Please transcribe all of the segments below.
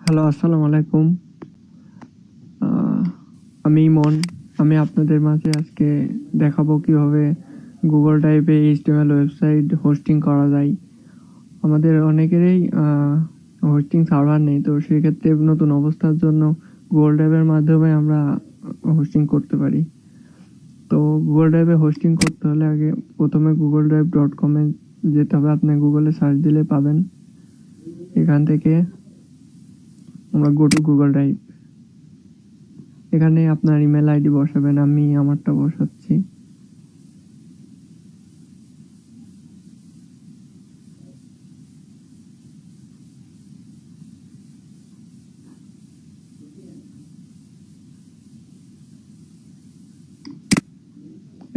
Hello, আসসালামু আলাইকুম। আহ, আমি ইমন। আমি আপনাদের মাঝে আজকে দেখাবো কিভাবে গুগল ড্রাইভে এইচটিএমএল ওয়েবসাইট হোস্টিং করা যায়। আমাদের অনেকেরই হোস্টিং সার্ভার নেই, তো সেক্ষেত্রে নতুন অবস্থার জন্য গুগল ড্রাইভের মাধ্যমে আমরা হোস্টিং করতে পারি। তো গুগল ড্রাইভে হোস্টিং করতে হলে আগে প্রথমে google-drive.com-এ যেতে হবে। আপনি গুগলে সার্চ দিলে পাবেন। এখান থেকে আমরা গো টু গুগল ড্রাইভ। এখানে আপনার ইমেল আইডি বসাবেন, আমি আমারটা বসাচ্ছি।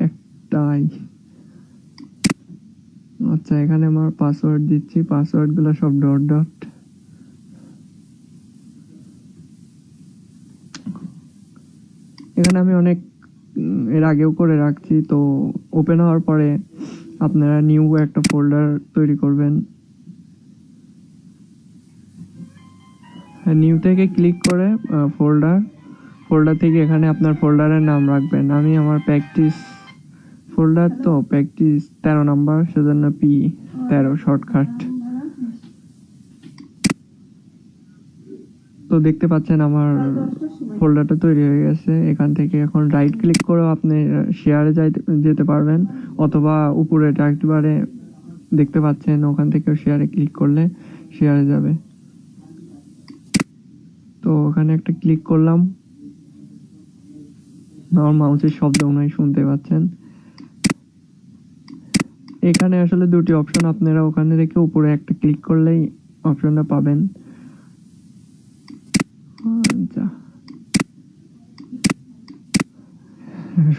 একটাই। আচ্ছা, এখানে আমার পাসওয়ার্ড দিচ্ছি, পাসওয়ার্ডগুলো সব ডট ডট। এখানে আমি অনেক এর আগেও করে রাখছি। তো ওপেন হওয়ার পরে আপনারা নিউ একটা ফোল্ডার তৈরি করবেন। নিউ থেকে ক্লিক করে ফোল্ডার থেকে এখানে আপনার ফোল্ডারের নাম রাখবেন। আমি আমার প্র্যাকটিস ফোল্ডার, তো প্র্যাকটিস 13 নাম্বার, সেজন্য P13 শর্টকাট। তো দেখতে পাচ্ছেন আমার ফোল্ডারটা তৈরি হয়ে গেছে। এখান থেকে এখন রাইট ক্লিক করেও আপনি শেয়ারে যেতে পারবেন, অথবা উপরে টাইট বারে দেখতে পাচ্ছেন, ওখান থেকেও শেয়ারে ক্লিক করলে শেয়ারে যাবে। তো ওখানে একটা ক্লিক করলাম। আমার মাউসের শব্দ মনে হয় শুনতে পাচ্ছেন। এখানে আসলে দুটি অপশন, আপনারা ওখানে রেখে উপরে একটা ক্লিক করলেই অপশনটা পাবেন। আচ্ছা,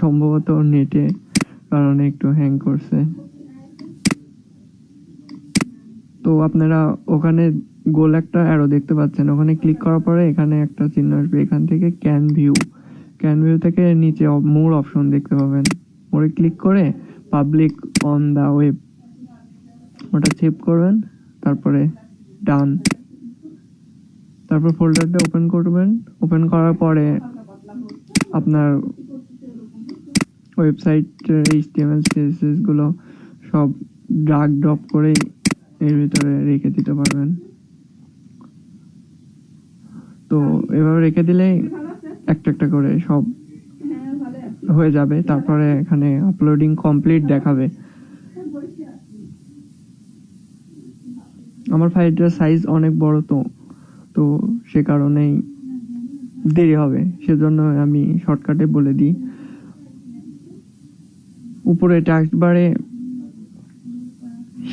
সম্ভবত নেটে কারণে একটু হ্যাং করছে। তো আপনারা ওখানে গোল একটা অ্যারো দেখতে পাচ্ছেন, ওখানে ক্লিক করার পরে এখানে একটা চিহ্ন আসবে। এখান থেকে ক্যান ভিউ থেকে নিচে মোর অপশন দেখতে পাবেন। মোরে ক্লিক করে পাবলিক অন দা ওয়েব ওটা সেভ করবেন, তারপরে ডান। তারপর ফোল্ডারটা ওপেন করবেন। ওপেন করার পরে আপনার ওয়েবসাইটের এইচটিএমএল সিএসএস গুলো সব ড্রাগ ড্রপ করে এর ভিতরে রেখে দিতে পারবেন। তো এভাবে রেখে দিলেই একটা একটা করে সব হয়ে যাবে। তারপরে এখানে আপলোডিং কমপ্লিট দেখাবে। আমার ফাইলটার সাইজ অনেক বড়, তো সে কারণেই দেরি হবে, সেজন্য আমি শর্টকাটে বলে দিই। উপরে টাস্ক বারে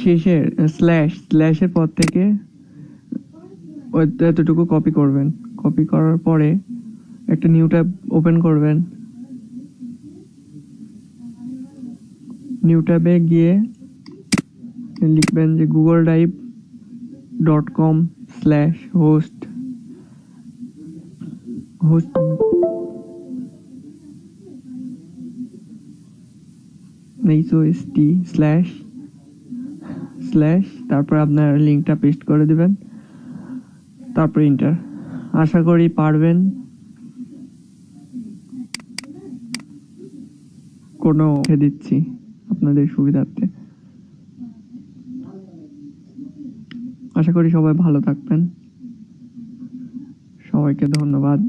শেষের স্ল্যাশের পর থেকে এতটুকু কপি করবেন। কপি করার পরে একটা নিউ ট্যাব ওপেন করবেন। নিউ ট্যাবে গিয়ে লিখবেন যে google-drive.com/host তারপর আপনার লিঙ্কটা পেস্ট করে দিবেন, তারপর ইন্টার। আশা করি পারবেন। কোনো দিচ্ছি আপনাদের সুবিধার্থে। আশা করি সবাই ভালো থাকবেন। সবাইকে ধন্যবাদ।